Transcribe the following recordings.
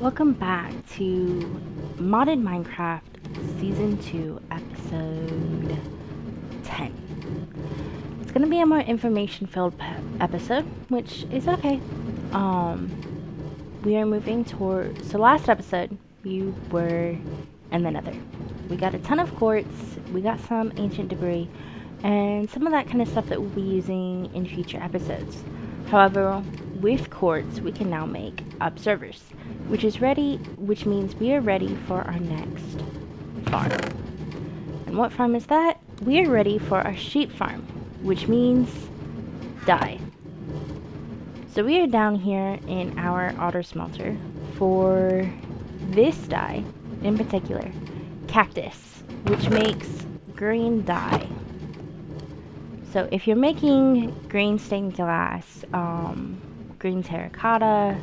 Welcome back to Modded Minecraft Season 2, Episode 10. It's going to be a more information-filled episode, which is okay. We are moving toward... So last episode, we were in the Nether. We got a ton of quartz, we got some ancient debris, and some of that kind of stuff that we'll be using in future episodes. However, with quartz, we can now make observers, which means we are ready for our next farm. And what farm is that? We are ready for our sheep farm, which means dye. So we are down here in our auto smelter for this dye, in particular, cactus, which makes green dye. So if you're making green stained glass, green terracotta,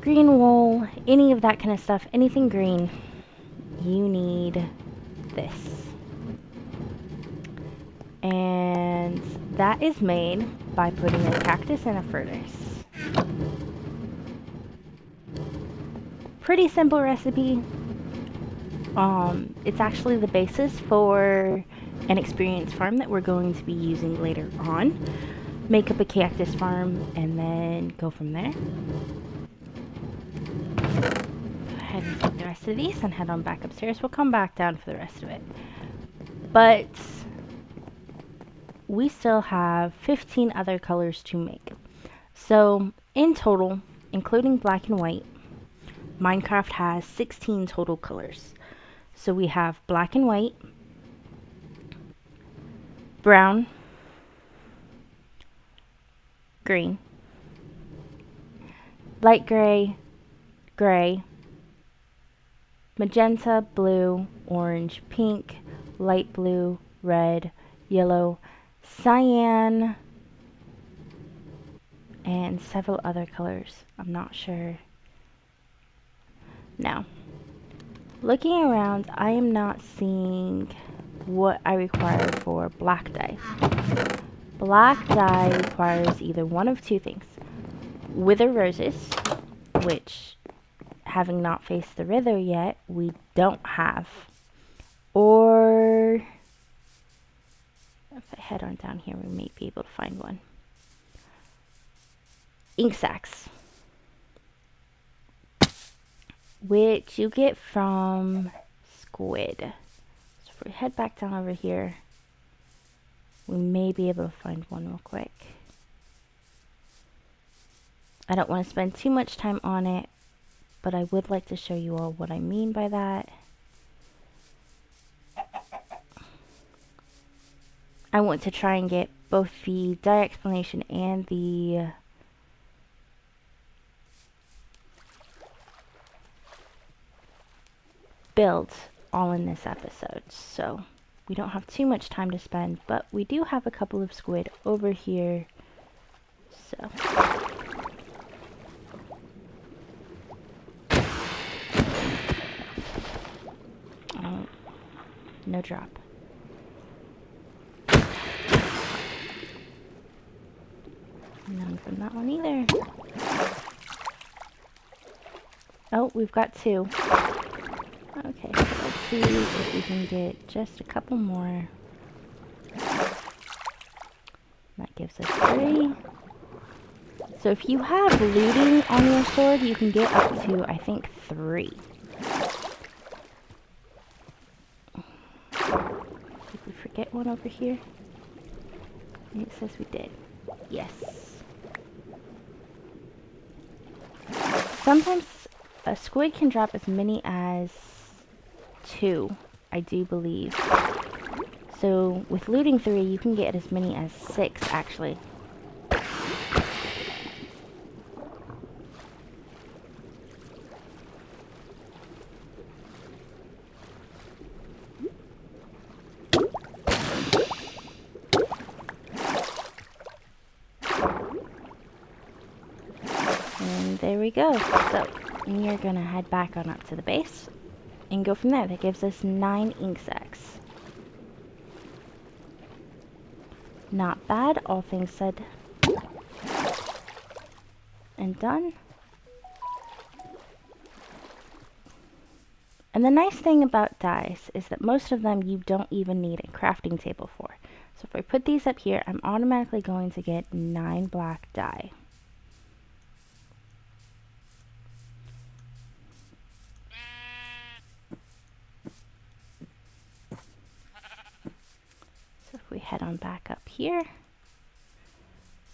green wool, any of that kind of stuff, anything green, you need this. And that is made by putting a cactus in a furnace. Pretty simple recipe. It's actually the basis for an experience farm that we're going to be using later on. Make up a cactus farm and then go from there. Go ahead and take the rest of these and head on back upstairs. We'll come back down for the rest of it. But we still have 15 other colors to make. So in total, including black and white, Minecraft has 16 total colors. So we have black and white, brown, green, light gray, gray, magenta, blue, orange, pink, light blue, red, yellow, cyan, and several other colors. I'm not sure. Now, looking around, I am not seeing what I require for black dye. Black dye requires either one of two things. Wither roses, which, having not faced the wither yet, we don't have. Or, if I head on down here, we may be able to find one. Ink sacs, which you get from squid. So if we head back down over here, we may be able to find one real quick. I don't want to spend too much time on it, but I would like to show you all what I mean by that. I want to try and get both the dye explanation and the build all in this episode, so we don't have too much time to spend, but we do have a couple of squid over here, so oh, no drop. None from that one either. Oh, we've got two. Okay, so let's see if we can get just a couple more. That gives us 3. So if you have looting on your sword, you can get up to, I think, 3. Did we forget one over here? It says we did. Yes. Sometimes a squid can drop as many as 2, I do believe. So with looting 3, you can get as many as 6, actually. And there we go. So we are gonna head back on up to the base and go from there. That gives us 9 ink sacs. Not bad, all things said and done. And the nice thing about dyes is that most of them you don't even need a crafting table for. So if I put these up here, I'm automatically going to get 9 black dye. So if we head on back up here,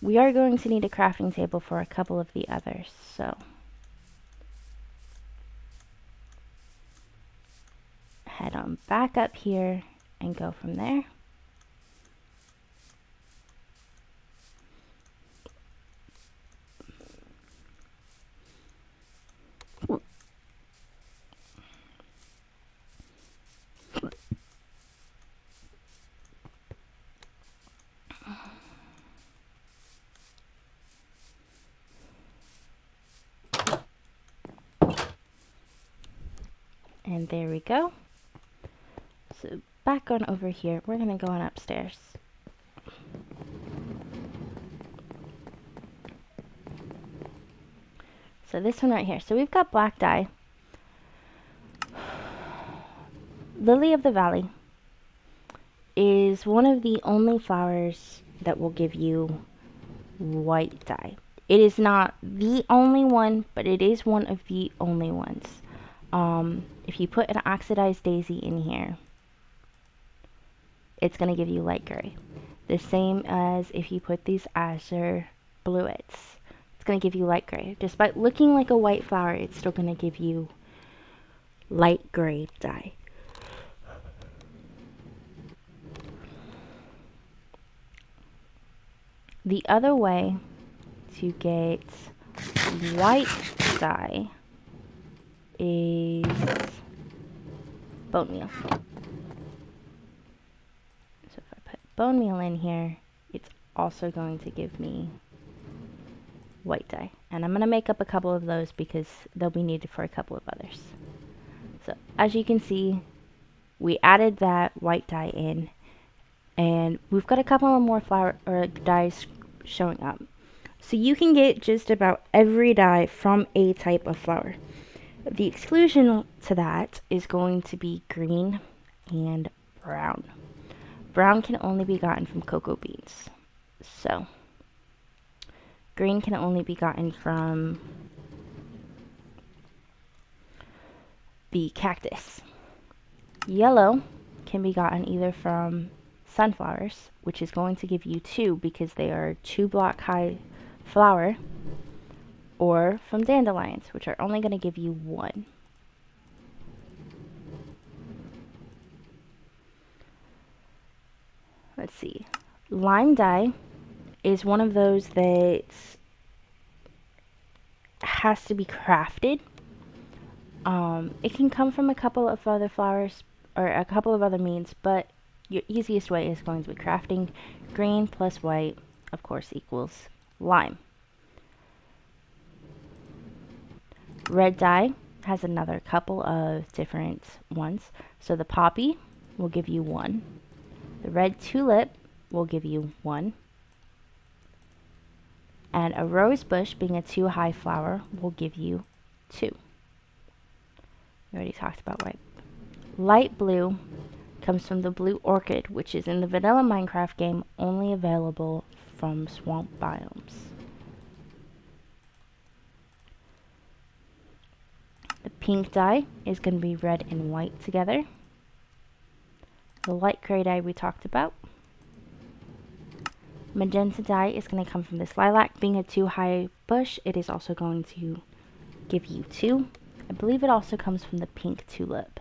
we are going to need a crafting table for a couple of the others. So head on back up here and go from there. And there we go. So back on over here, we're going to go on upstairs. So this one right here. So we've got black dye. Lily of the Valley is one of the only flowers that will give you white dye. It is not the only one, but it is one of the only ones. If you put an oxidized daisy in here, it's going to give you light gray. The same as if you put these azure bluets. It's going to give you light gray. Despite looking like a white flower, it's still going to give you light gray dye. The other way to get white dye is bone meal. So if I put bone meal in here, it's also going to give me white dye. And I'm going to make up a couple of those because they'll be needed for a couple of others. So as you can see, we added that white dye in, and we've got a couple of more flower or dyes showing up. So you can get just about every dye from a type of flower. The exclusion to that is going to be green and brown. Brown can only be gotten from cocoa beans. So green can only be gotten from the cactus. Yellow can be gotten either from sunflowers, which is going to give you 2 because they are 2 block high flower, or from dandelions, which are only going to give you 1. Let's see. Lime dye is one of those that has to be crafted. It can come from a couple of other flowers or a couple of other means, but your easiest way is going to be crafting. Green plus white, of course, equals lime. Red dye has another couple of different ones. So the poppy will give you 1. The red tulip will give you 1. And a rose bush, being a 2 high flower, will give you 2. We already talked about white. Light blue comes from the blue orchid, which is in the vanilla Minecraft game only available from swamp biomes. The pink dye is going to be red and white together. The light gray dye we talked about. Magenta dye is going to come from this lilac. Being a 2 high bush, it is also going to give you 2. I believe it also comes from the pink tulip.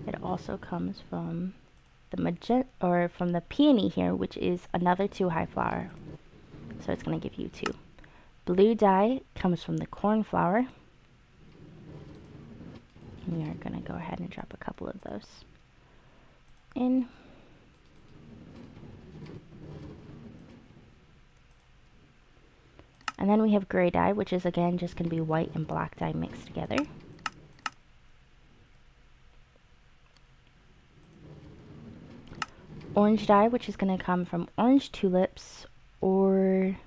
It also comes from the magenta, or from the peony here, which is another 2 high flower. So it's going to give you 2. Blue dye comes from the cornflower. We are going to go ahead and drop a couple of those in. And then we have gray dye, which is again just going to be white and black dye mixed together. Orange dye, which is going to come from orange tulips, or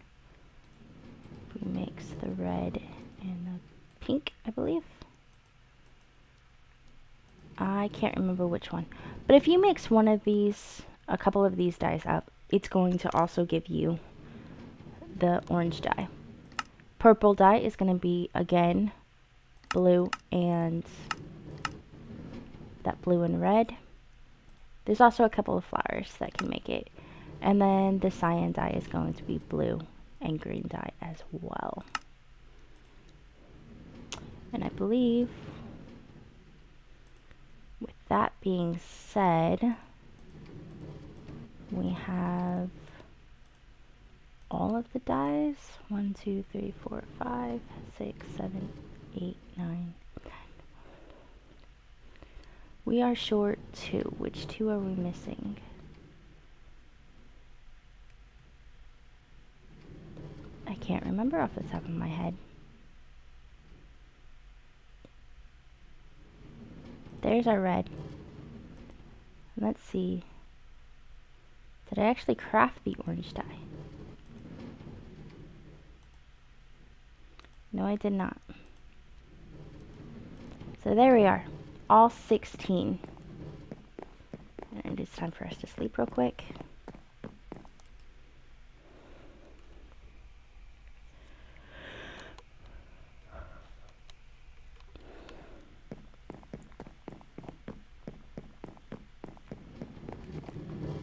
we mix the red and the can't remember which one. But if you mix one of these, a couple of these dyes up, it's going to also give you the orange dye. Purple dye is going to be, again, blue and that blue and red. There's also a couple of flowers that can make it. And then the cyan dye is going to be blue and green dye as well. And I believe, with that being said, we have all of the dyes. 1, 2, 3, 4, 5, 6, 7, 8, 9. We are short 2. Which 2 are we missing? I can't remember off the top of my head. There's our red. Let's see. Did I actually craft the orange dye? No, I did not. So there we are. All 16. And it's time for us to sleep real quick.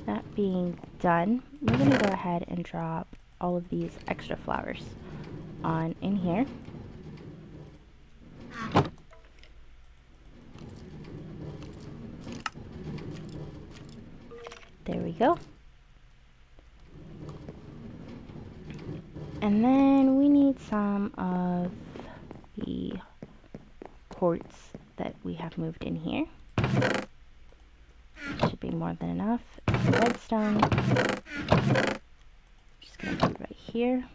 That being done, we're going to go ahead and drop all of these extra flowers on in here. There we go. And then we need some of the quartz that we have moved in here. Should be more than enough. Some redstone. Just gonna put it right here.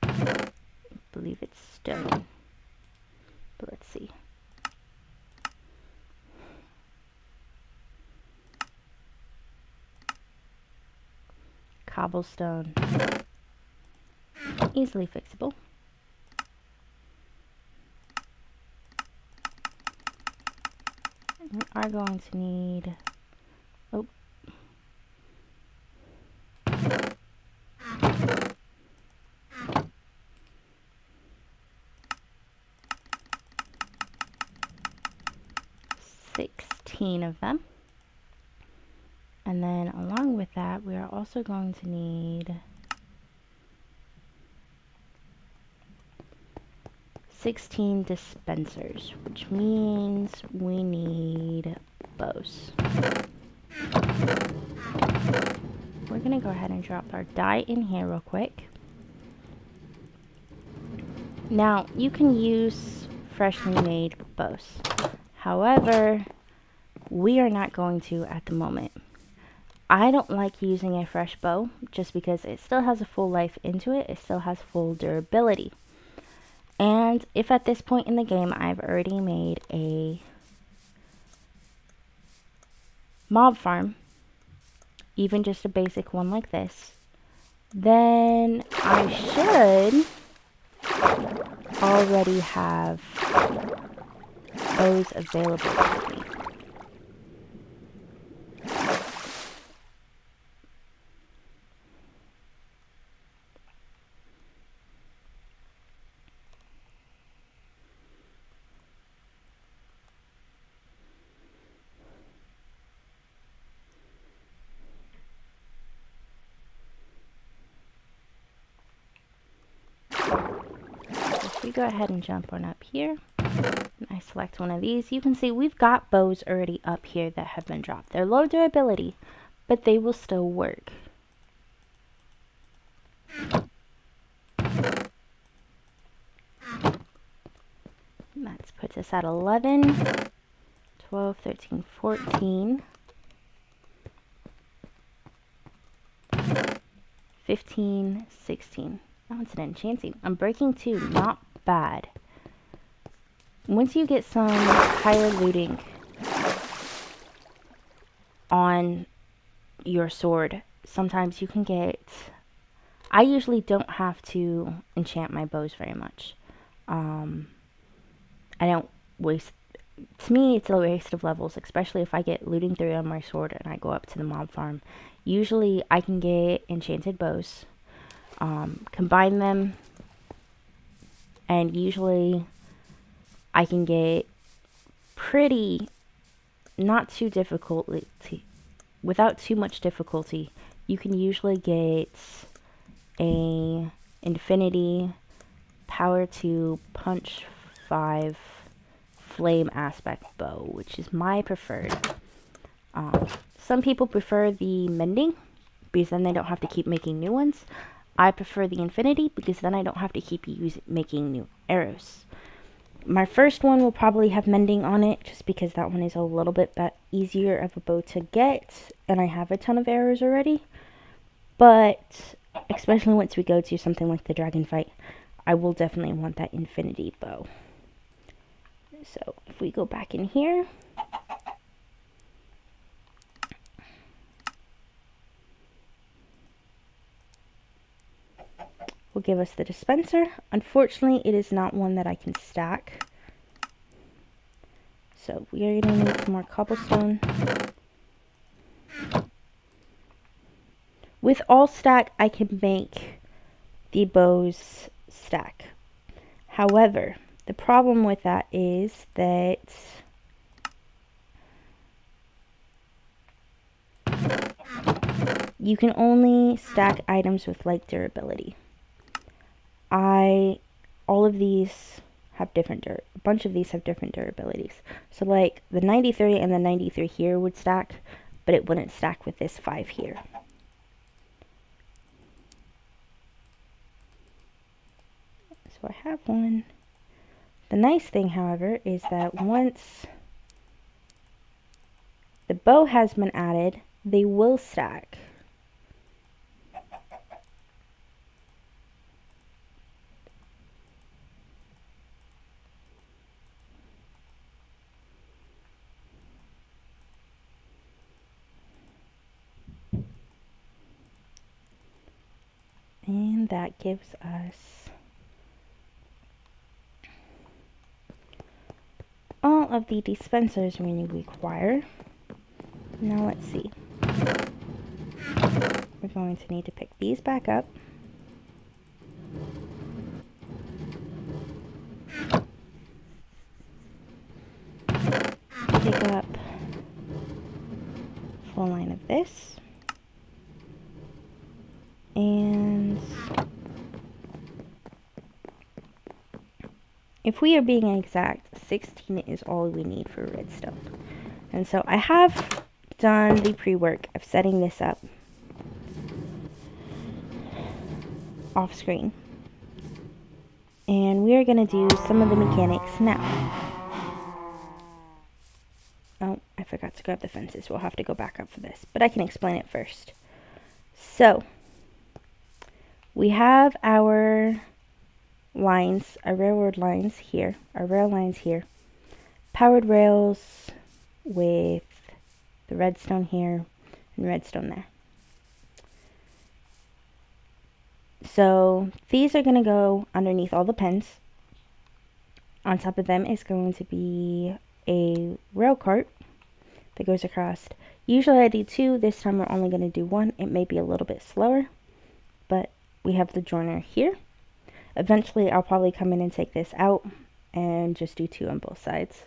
I believe it's stone. But let's see. Cobblestone. Easily fixable. We are going to need, oh, $16 of them. And then along with that, we are also going to need 16 dispensers, which means we need bows. We're gonna go ahead and drop our dye in here real quick. Now, you can use freshly made bows. However, we are not going to at the moment. I don't like using a fresh bow just because it still has a full life into it. It still has full durability. And if at this point in the game I've already made a mob farm, even just a basic one like this, then I should already have bows available to me. If we go ahead and jump on up here, and I select one of these, you can see we've got bows already up here that have been dropped. They're low durability, but they will still work. That puts us at 11, 12, 13, 14, 15, 16. Oh, it's an enchanting. I'm breaking 2. Not bad. Once you get some higher looting on your sword, sometimes you can get, I usually don't have to enchant my bows very much. I don't waste, to me it's a waste of levels, especially if I get looting 3 on my sword and I go up to the mob farm. Usually I can get enchanted bows, combine them, and usually I can get pretty, not too difficultly, without too much difficulty, you can usually get a infinity power 2 punch 5 flame aspect bow, which is my preferred. Some people prefer the mending because then they don't have to keep making new ones. I prefer the infinity because then I don't have to keep making new arrows. My first one will probably have mending on it just because that one is a little bit easier of a bow to get and I have a ton of arrows already. But especially once we go to something like the dragon fight, I will definitely want that infinity bow. So if we go back in here, will give us the dispenser. Unfortunately, it is not one that I can stack. So we are going to need some more cobblestone. With all stack, I can make the bows stack. However, the problem with that is that you can only stack items with like durability. All of these have different a bunch of these have different durabilities. So like the 93 and the 93 here would stack, but it wouldn't stack with this 5 here. So I have one. The nice thing, however, is that once the bow has been added, they will stack. And that gives us all of the dispensers we require. Now let's see. We're going to need to pick these back up. Pick up a full line of this. And if we are being exact, 16 is all we need for redstone. And so I have done the pre-work of setting this up off screen. And we are going to do some of the mechanics now. Oh, I forgot to grab the fences. We'll have to go back up for this, but I can explain it first. So, we have our lines, our railroad lines here, our rail lines here. Powered rails with the redstone here and redstone there. So these are going to go underneath all the pens. On top of them is going to be a rail cart that goes across. Usually I do 2, this time we're only going to do 1. It may be a little bit slower, but we have the joiner here. Eventually I'll probably come in and take this out and just do 2 on both sides.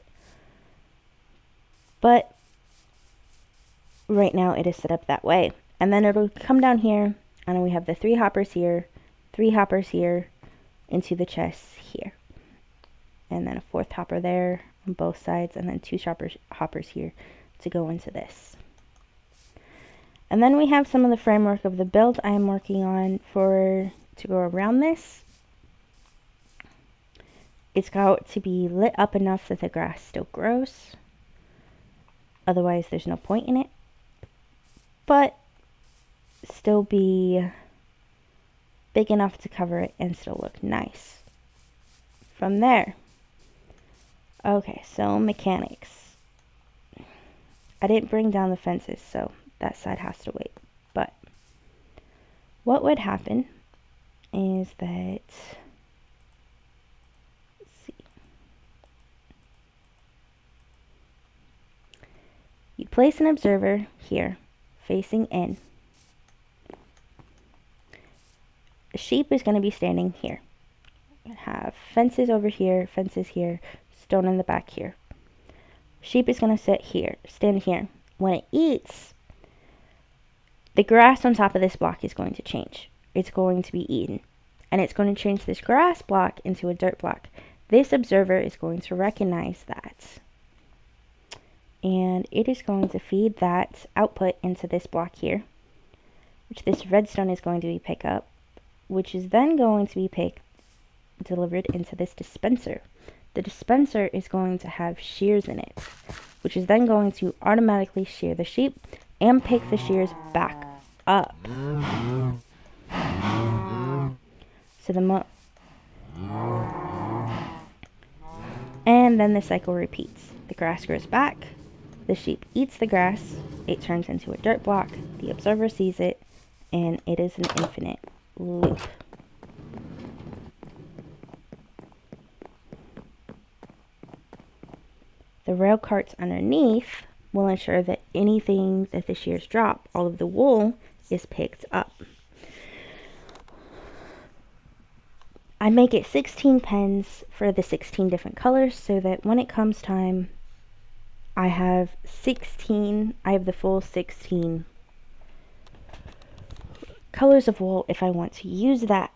But right now it is set up that way. And then it'll come down here, and we have the 3 hoppers here, 3 hoppers here, into the chests here. And then a 4th hopper there on both sides, and then 2 hoppers here to go into this. And then we have some of the framework of the build I am working on to go around this. It's got to be lit up enough that the grass still grows. Otherwise, there's no point in it. But still be big enough to cover it and still look nice. From there, okay, so mechanics. I didn't bring down the fences, so that side has to wait. But what would happen is that, let's see, you place an observer here, facing in. The sheep is going to be standing here. Have fences over here, fences here, stone in the back here. Sheep is going to sit here, stand here. When it eats, the grass on top of this block is going to change. It's going to be eaten. And it's going to change this grass block into a dirt block. This observer is going to recognize that. And it is going to feed that output into this block here, which this redstone is going to be pick up, which is then going to be delivered into this dispenser. The dispenser is going to have shears in it, which is then going to automatically shear the sheep and pick the shears back up. So and then the cycle repeats. The grass grows back, the sheep eats the grass, it turns into a dirt block, the observer sees it, and it is an infinite loop. The rail carts underneath will ensure that anything that the shears drop, all of the wool, is picked up. I make it 16 pens for the 16 different colors so that when it comes time, I have the full 16 colors of wool if I want to use that.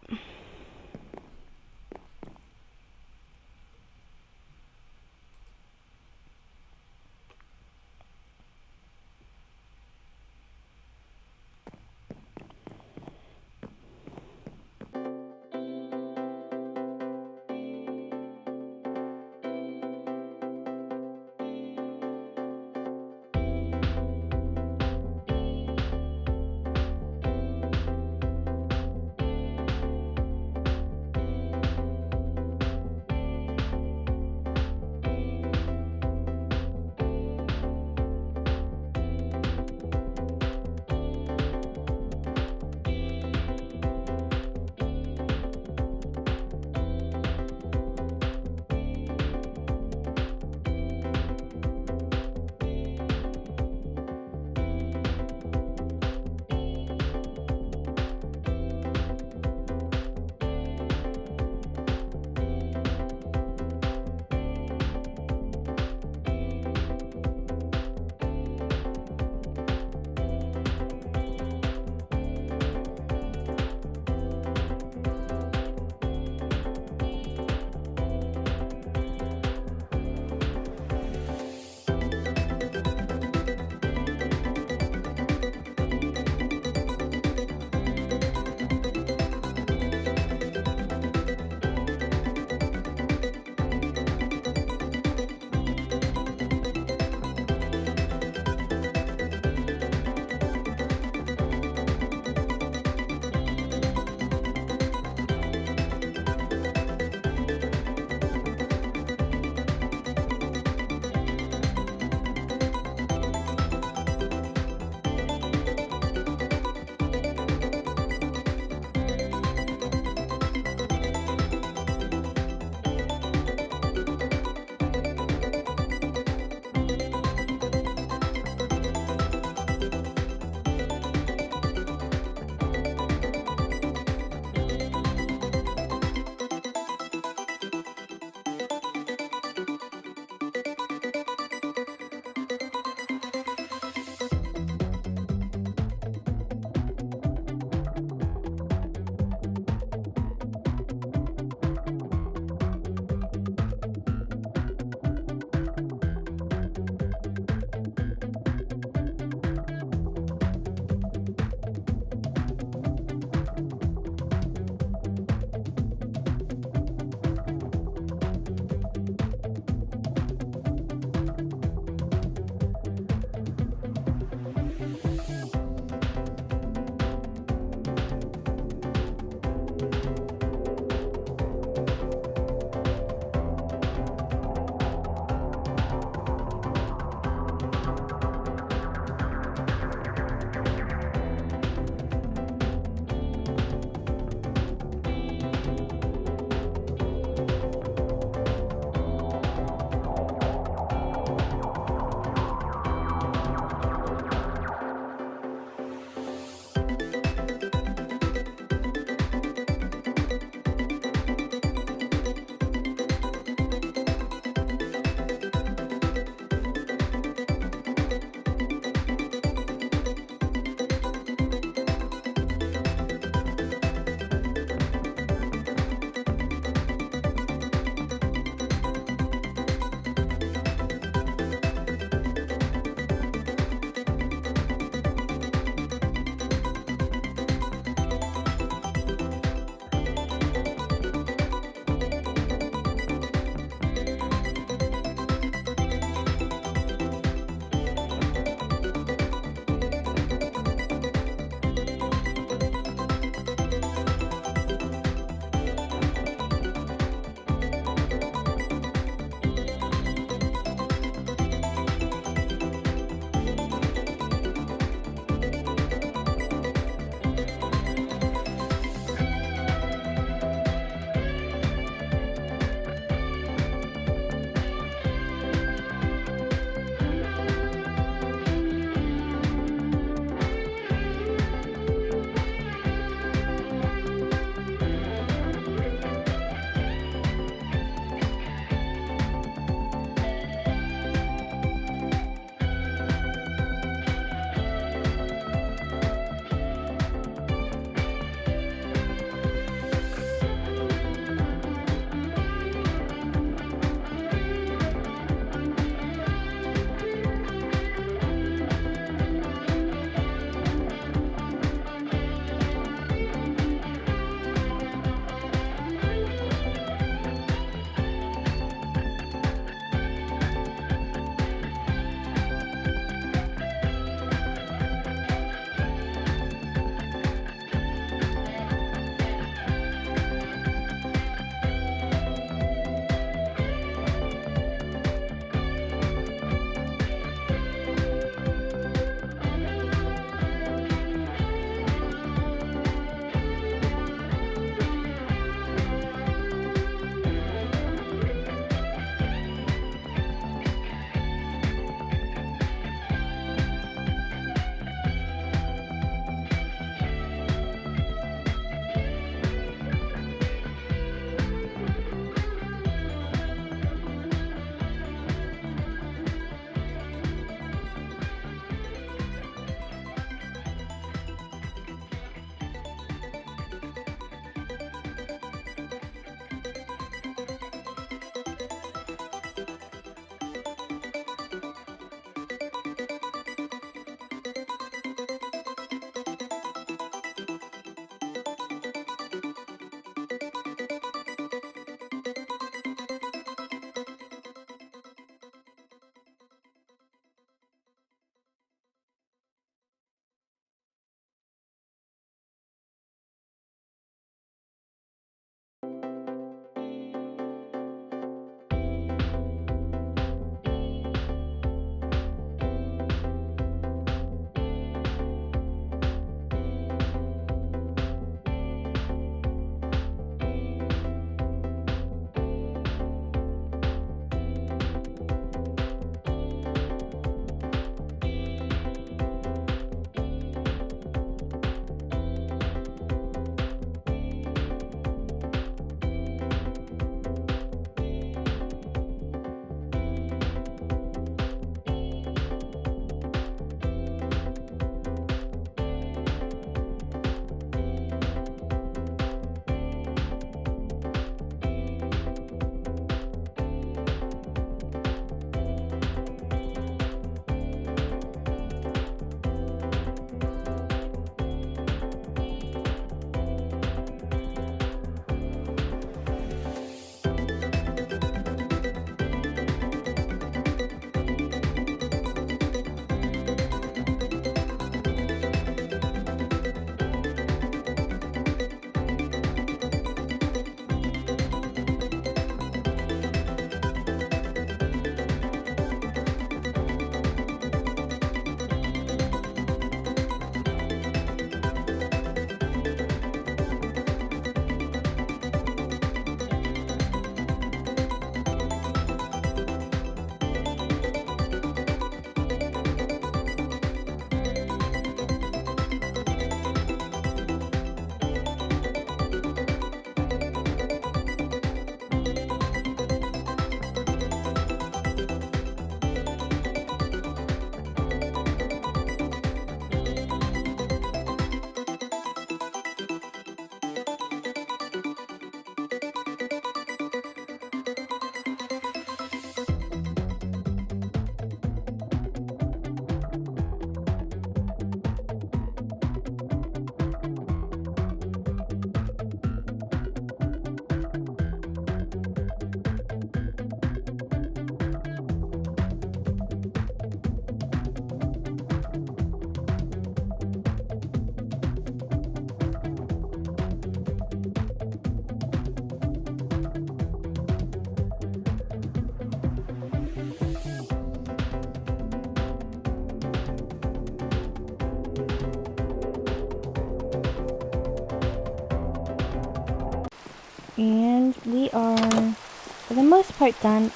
And we are, for the most part, done.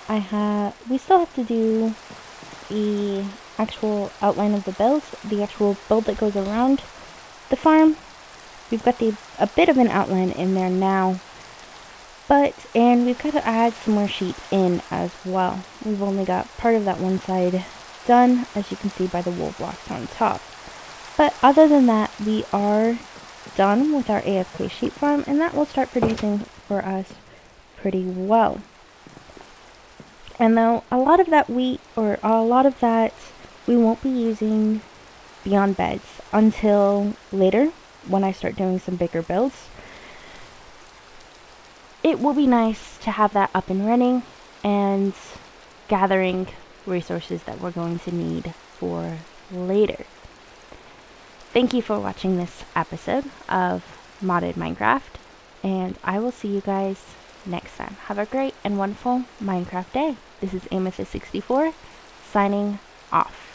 We still have to do the actual outline of the build, the actual build that goes around the farm. We've got a bit of an outline in there now, and we've got to add some more sheep in as well. We've only got part of that one side done, as you can see by the wool blocks on top. But other than that, we are done with our AFK sheep farm, and that will start producing for us pretty well. And though a lot of that we won't be using beyond beds until later when I start doing some bigger builds. It will be nice to have that up and running and gathering resources that we're going to need for later. Thank you for watching this episode of Modded Minecraft, and I will see you guys next time. Have a great and wonderful Minecraft day. This is Amethyst64 signing off.